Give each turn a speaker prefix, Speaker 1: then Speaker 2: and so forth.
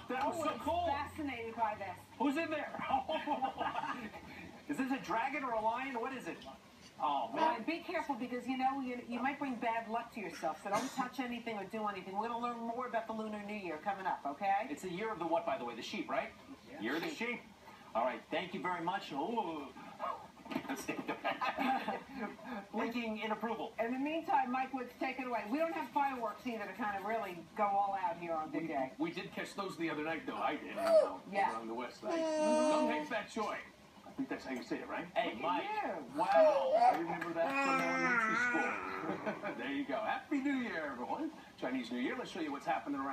Speaker 1: That was so cool.
Speaker 2: Fascinated by this.
Speaker 1: Who's in there? Is this a dragon or a lion? What is it? Oh, man.
Speaker 2: Be careful because, you might bring bad luck to yourself, so don't touch anything or do anything. We're going to learn more about the Lunar New Year coming up, okay?
Speaker 1: It's the year of the what, by the way? The sheep, right?
Speaker 2: Yeah.
Speaker 1: Year of the sheep. All right, thank you very much. Ooh. Blinking in approval.
Speaker 2: In the meantime, Mike Woods, take it away. We don't have fireworks either to kind of really go all out here on Big Day.
Speaker 3: We did catch those the other night, though. I did.
Speaker 2: Yeah.
Speaker 3: Along the west side. Don't take that joy. I think that's how you say it, right?
Speaker 1: Hey, Mike.
Speaker 3: Wow. I remember that from elementary school. There you go. Happy New Year, everyone. Chinese New Year. Let's show you what's happening around